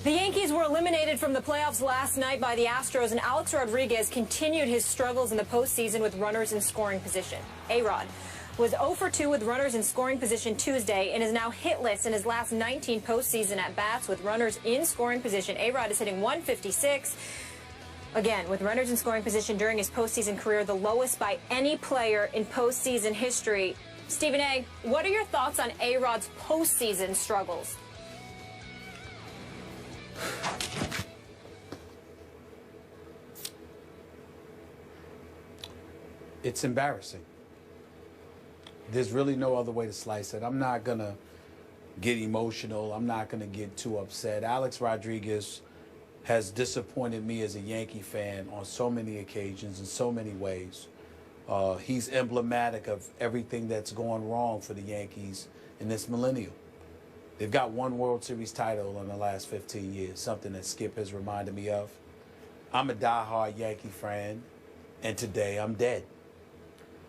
The Yankees were eliminated from the playoffs last night by the Astros, and Alex Rodriguez continued his struggles in the postseason with runners in scoring position. A-Rod was 0 for 2 with runners in scoring position Tuesday and is now hitless in his last 19 postseason at-bats with runners in scoring position. A-Rod is hitting .156. Again, with runners in scoring position during his postseason career, the lowest by any player in postseason history. Stephen A., what are your thoughts on A-Rod's postseason struggles? It's embarrassing. There's really no other way to slice it. I'm not going to get emotional. I'm not going to get too upset. Alex Rodriguez has disappointed me as a Yankee fan on so many occasions in so many ways. He's emblematic of everything that's going wrong for the Yankees in this millennium. They've got one World Series title in the last 15 years, something that Skip has reminded me of. I'm a diehard Yankee fan, and today I'm dead.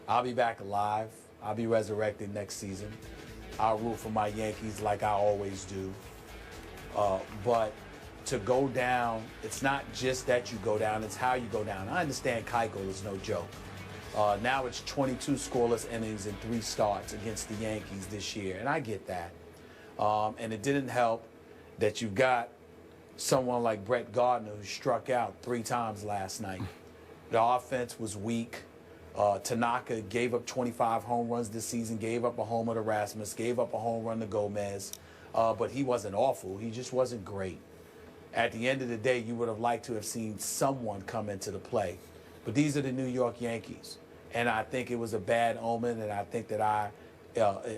I'll be back alive. I'll be resurrected next season. I'll root for my Yankees like I always do. But to go down, it's not just that you go down, it's how you go down. I understand Keuchel is no joke. Now it's 22 scoreless innings and 3 starts against the Yankees this year, and I get that. And it didn't help that you've got someone like Brett Gardner who struck out 3 times last night. The offense was weak. Tanaka gave up 25 home runs this season, gave up a homer to Rasmus, gave up a home run to Gomez. But he wasn't awful. He just wasn't great. At the end of the day, you would have liked to have seen someone come into the play. But these are the New York Yankees. And I think it was a bad omen, and I think that I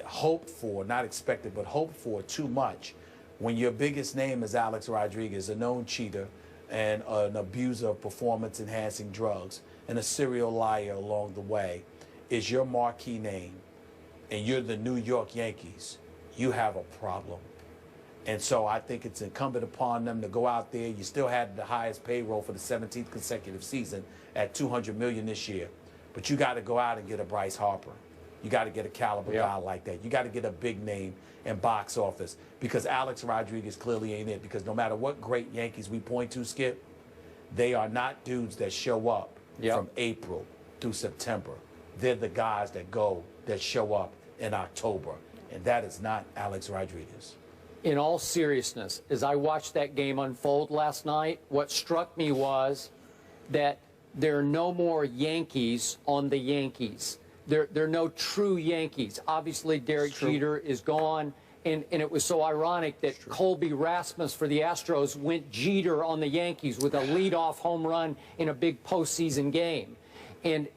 hoped for, not expected, but hoped for too much when your biggest name is Alex Rodriguez, a known cheater and an abuser of performance-enhancing drugs and a serial liar along the way, is your marquee name, and you're the New York Yankees. You have a problem. And so I think it's incumbent upon them to go out there. You still had the highest payroll for the 17th consecutive season at $200 million this year. But you got to go out and get a Bryce Harper. You got to get a caliber guy like that. You got to get a big name in box office, because Alex Rodriguez clearly ain't it. Because no matter what great Yankees we point to, Skip, they are not dudes that show up from April through September. They're the guys that show up in October. And that is not Alex Rodriguez. In all seriousness, as I watched that game unfold last night, what struck me was that there are no more Yankees on the Yankees. There are no true Yankees. Obviously, Derek Jeter is gone, and it was so ironic that Colby Rasmus for the Astros went Jeter on the Yankees with a leadoff home run in a big postseason game. And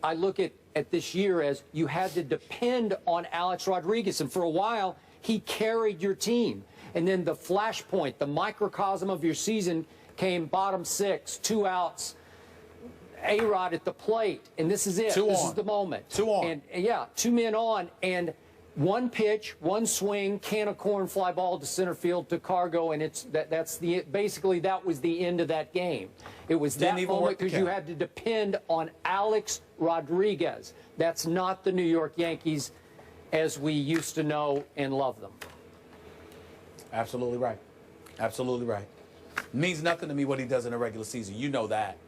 I look at this year as you had to depend on Alex Rodriguez, and for a while, he carried your team. And then the flashpoint, the microcosm of your season came bottom 6, 2 outs, A-Rod at the plate, and this is it. This is the moment. 2 on. And yeah, 2 men on, and 1 pitch, 1 swing, can of corn fly ball to center field to Cargo, and basically that was the end of that game. It was that moment because you had to depend on Alex Rodriguez. That's not the New York Yankees as we used to know and love them. Absolutely right. Absolutely right. It means nothing to me what he does in a regular season. You know that.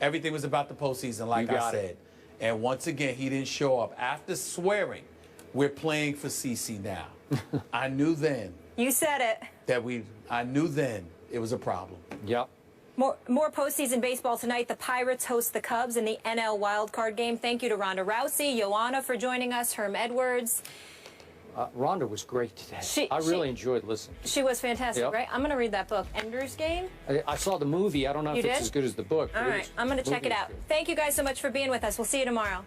Everything was about the postseason, like I said. And once again, he didn't show up. After swearing, we're playing for CC now. I knew then. You said it. I knew then it was a problem. Yep. More postseason baseball tonight. The Pirates host the Cubs in the NL wildcard game. Thank you to Ronda Rousey, Joanna for joining us, Herm Edwards. Rhonda was great today. I really enjoyed listening. She was fantastic, right? I'm going to read that book, Ender's Game. I saw the movie. I don't know if it's as good as the book. All right, I'm going to check it out. Thank you guys so much for being with us. We'll see you tomorrow.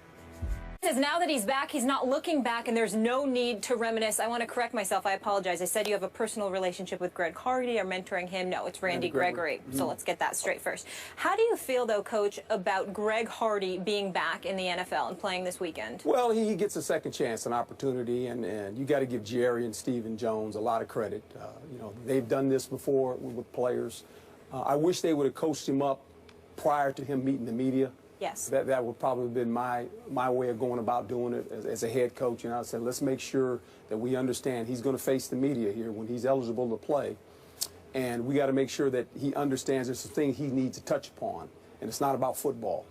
Says now that he's back, he's not looking back, and there's no need to reminisce. I want to correct myself. I apologize. I said you have a personal relationship with Greg Hardy or mentoring him. No, it's Randy Gregory. So let's get that straight first. How do you feel, though, Coach, about Greg Hardy being back in the NFL and playing this weekend? Well, he gets a second chance, an opportunity, and you got to give Jerry and Stephen Jones a lot of credit. You know, they've done this before with players. I wish they would have coached him up prior to him meeting the media. Yes. That would probably have been my way of going about doing it as a head coach. You know, I said, let's make sure that we understand he's going to face the media here when he's eligible to play. And we got to make sure that he understands there's some things he needs to touch upon, and it's not about football.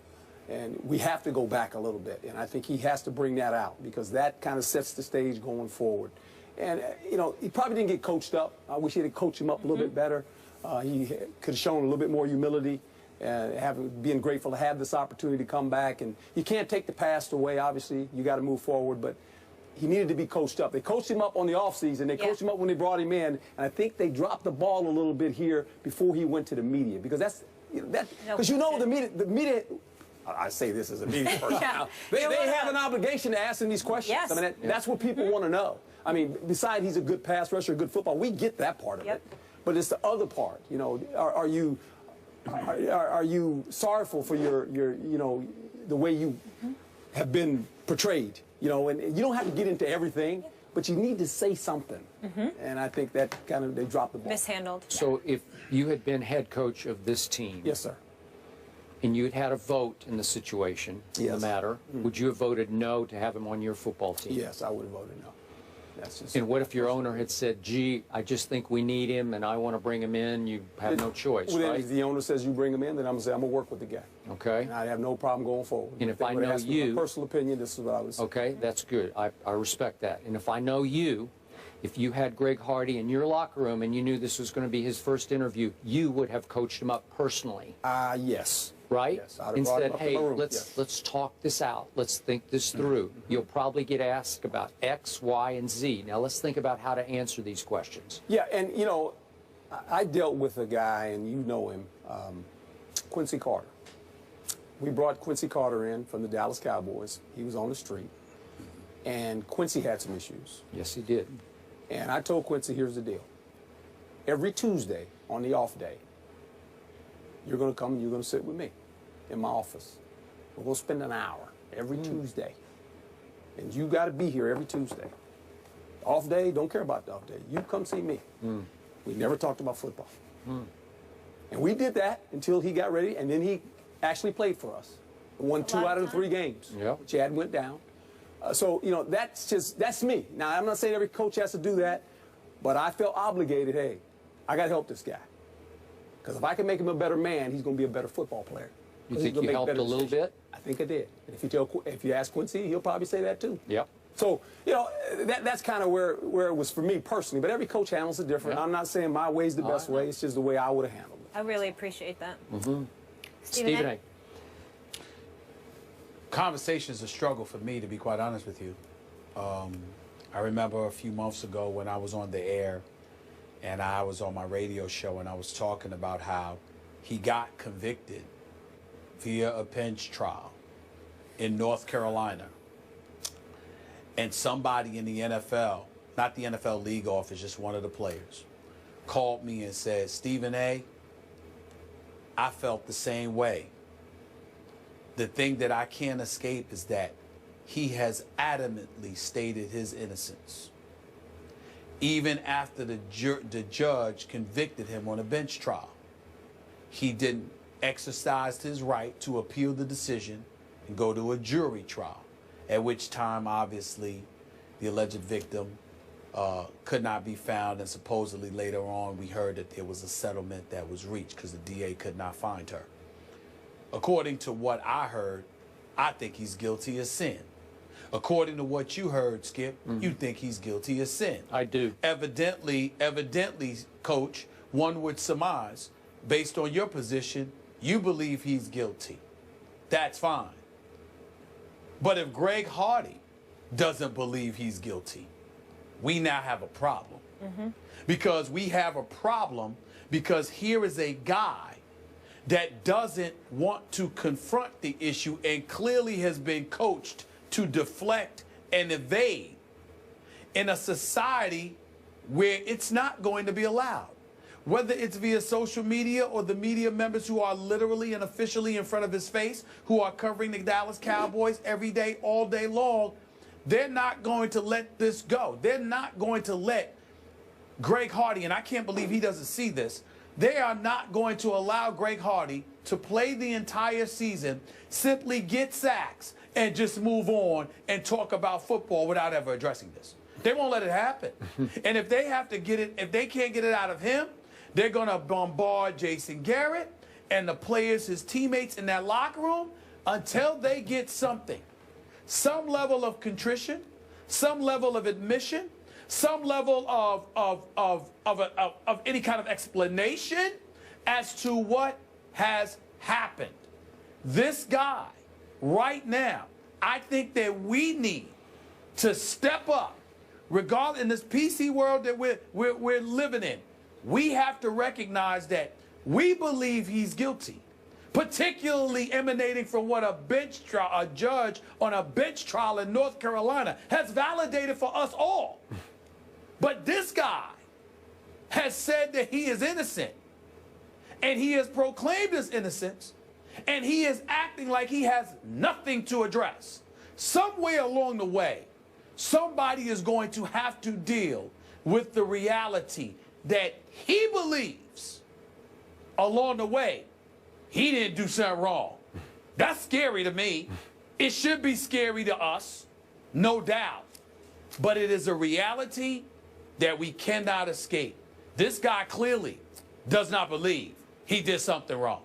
And we have to go back a little bit, and I think he has to bring that out because that kind of sets the stage going forward. And, you know, he probably didn't get coached up. I wish he had coached him up a little bit better. He could have shown a little bit more humility, being grateful to have this opportunity to come back. And you can't take the past away, obviously. You got to move forward, but he needed to be coached up. They coached him up on the offseason. They coached him up when they brought him in, and I think they dropped the ball a little bit here before he went to the media because the media. I say this as a media person. They have an obligation to ask him these questions. Yes. I mean, that's what people want to know. I mean, besides he's a good pass rusher, good football, we get that part of it. But it's the other part. You know, are you sorrowful for your you know, the way you have been portrayed? You know, and you don't have to get into everything, but you need to say something. And I think that kind of they dropped the ball. Mishandled. So if you had been head coach of this team, Yes, sir. and you had had a vote in the situation, in the Yes. matter, would you have voted no to have him on your football team? Yes, I would have voted no. That's just. And what if your owner had said, gee, I just think we need him and I want to bring him in? You have no choice, Well, then right? if the owner says you bring him in, then I'm going to say I'm going to work with the guy. Okay. And I have no problem going forward. And if they I would know ask me you- my personal opinion, this is what I would say. Okay, that's good. I respect that. And if I know you, if you had Greg Hardy in your locker room and you knew this was going to be his first interview, you would have coached him up personally, Yes. right? Yes, I'd have And brought him said, up in hey, my room, let's yes. let's talk this out. Let's think this through. You'll probably get asked about X, Y, and Z. Now let's think about how to answer these questions. Yeah, and you know, I dealt with a guy, and you know him, Quincy Carter. We brought Quincy Carter in from the Dallas Cowboys. He was on the street, and Quincy had some issues. Yes, he did. And I told Quincy, here's the deal. Every Tuesday on the off day, you're going to come and you're going to sit with me in my office. We're going to spend an hour every Tuesday. And you got to be here every Tuesday. Off day, don't care about the off day. You come see me. We never talked about football. And we did that until he got ready, and then he actually played for us. Won 2 out of the 3 games. Yep. Chad went down. So, you know, that's me. Now, I'm not saying every coach has to do that, but I felt obligated, hey, I got to help this guy. Because if I can make him a better man, he's going to be a better football player. You think you helped a little bit? I think I did. And if you ask Quincy, he'll probably say that too. Yep. So, you know, that's kind of where it was for me personally. But every coach handles it different. Yeah. I'm not saying my way's the best way. It's just the way I would have handled it. I really appreciate that. Stephen A. Conversation's a struggle for me, to be quite honest with you. I remember a few months ago when I was on the air and I was on my radio show and I was talking about how he got convicted via a bench trial in North Carolina. And somebody in the NFL, not the NFL league office, just one of the players, called me and said, Stephen A., I felt the same way. The thing that I can't escape is that he has adamantly stated his innocence. Even after the judge convicted him on a bench trial, he didn't exercise his right to appeal the decision and go to a jury trial, at which time, obviously, the alleged victim could not be found, and supposedly later on we heard that there was a settlement that was reached because the DA could not find her. According to what I heard, I think he's guilty of sin. According to what you heard, Skip, you think he's guilty of sin. I do. Evidently, Coach, one would surmise, based on your position, you believe he's guilty. That's fine. But if Greg Hardy doesn't believe he's guilty, we now have a problem. Because we have a problem because here is a guy that doesn't want to confront the issue and clearly has been coached to deflect and evade in a society where it's not going to be allowed. Whether it's via social media or the media members who are literally and officially in front of his face, who are covering the Dallas Cowboys every day, all day long, they're not going to let this go. They're not going to let Greg Hardy, and I can't believe he doesn't see this, they are not going to allow Greg Hardy to play the entire season, simply get sacks, and just move on and talk about football without ever addressing this. They won't let it happen. And if they have to get it, if they can't get it out of him, They're going to bombard Jason Garrett and the players, his teammates in that locker room, until they get something. Some level of contrition, some level of admission, some level of any kind of explanation as to what has happened. This guy, right now, I think that we need to step up, regardless in this PC world that we're living in. We have to recognize that we believe he's guilty, particularly emanating from what a judge on a bench trial in North Carolina has validated for us all. But this guy has said that he is innocent, and he has proclaimed his innocence, and he is acting like he has nothing to address. Somewhere along the way, somebody is going to have to deal with the reality that he believes along the way he didn't do something wrong. That's scary to me. It should be scary to us, no doubt. But it is a reality that we cannot escape. This guy clearly does not believe he did something wrong.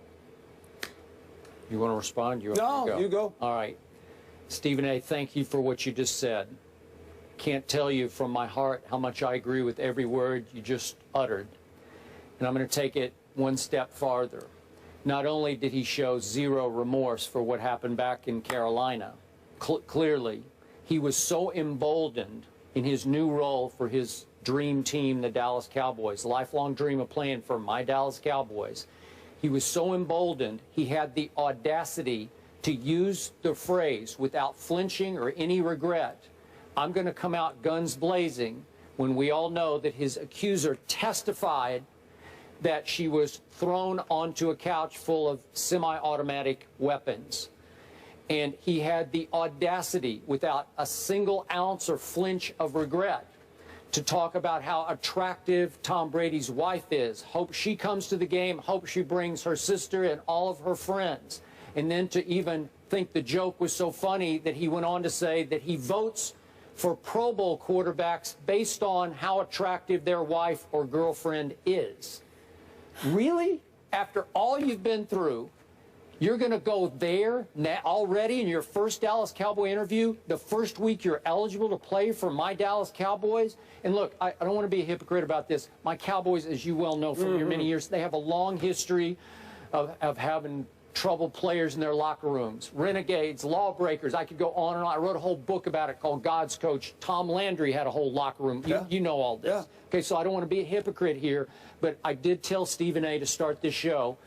You want to respond? No, you go. All right. Stephen A., thank you for what you just said. Can't tell you from my heart how much I agree with every word you just uttered. And I'm going to take it one step farther. Not only did he show zero remorse for what happened back in Carolina, clearly, he was so emboldened in his new role for his dream team, the Dallas Cowboys, lifelong dream of playing for my Dallas Cowboys. He was so emboldened, he had the audacity to use the phrase without flinching or any regret, I'm going to come out guns blazing, when we all know that his accuser testified that she was thrown onto a couch full of semi-automatic weapons. And he had the audacity, without a single ounce or flinch of regret, to talk about how attractive Tom Brady's wife is. Hope she comes to the game, hope she brings her sister and all of her friends. And then to even think the joke was so funny that he went on to say that he votes for Pro Bowl quarterbacks based on how attractive their wife or girlfriend is. Really? After all you've been through, you're going to go there already in your first Dallas Cowboy interview, the first week you're eligible to play for my Dallas Cowboys? And look, I don't want to be a hypocrite about this. My Cowboys, as you well know from your many years, they have a long history of having troubled players in their locker rooms, renegades, lawbreakers. I could go on and on. I wrote a whole book about it called God's Coach. Tom Landry had a whole locker room. You know all this. Yeah. Okay, so I don't want to be a hypocrite here, but I did tell Stephen A. to start this show.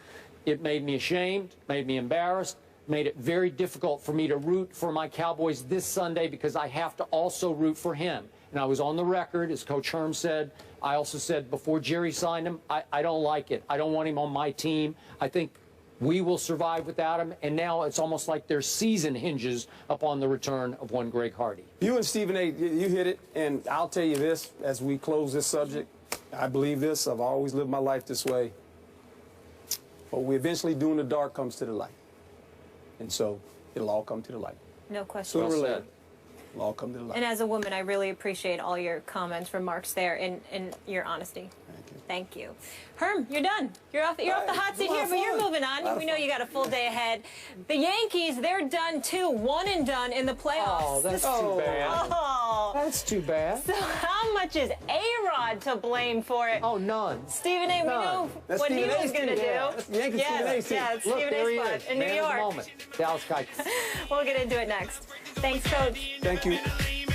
It made me ashamed, made me embarrassed, made it very difficult for me to root for my Cowboys this Sunday because I have to also root for him. And I was on the record, as Coach Herm said. I also said before Jerry signed him, I don't like it. I don't want him on my team. I think we will survive without him, and now it's almost like their season hinges upon the return of one Greg Hardy. You and Stephen A., you hit it, and I'll tell you this as we close this subject. I believe this. I've always lived my life this way. What we eventually do in the dark comes to the light. And so it'll all come to the light. No question. Sooner or later, it'll all come to the light. And as a woman, I really appreciate all your comments, remarks there, and your honesty. Thank you. Thank you. Herm, you're done. You're off the hot seat here, but you're moving on. We know you got a full day ahead. The Yankees, they're done too. One and done in the playoffs. Oh, that's too bad. Oh. That's too bad. So how much is A-Rod to blame for it? Oh, none. Stephen A., we know That's what Stephen he was going to do. That's the Yankees Stephen A. team. Yeah, it's Look, Stephen there he A. spot is. in New Man of the York. moment. Dallas Cowboys. We'll get into it next. Thanks, Coach. Thank you.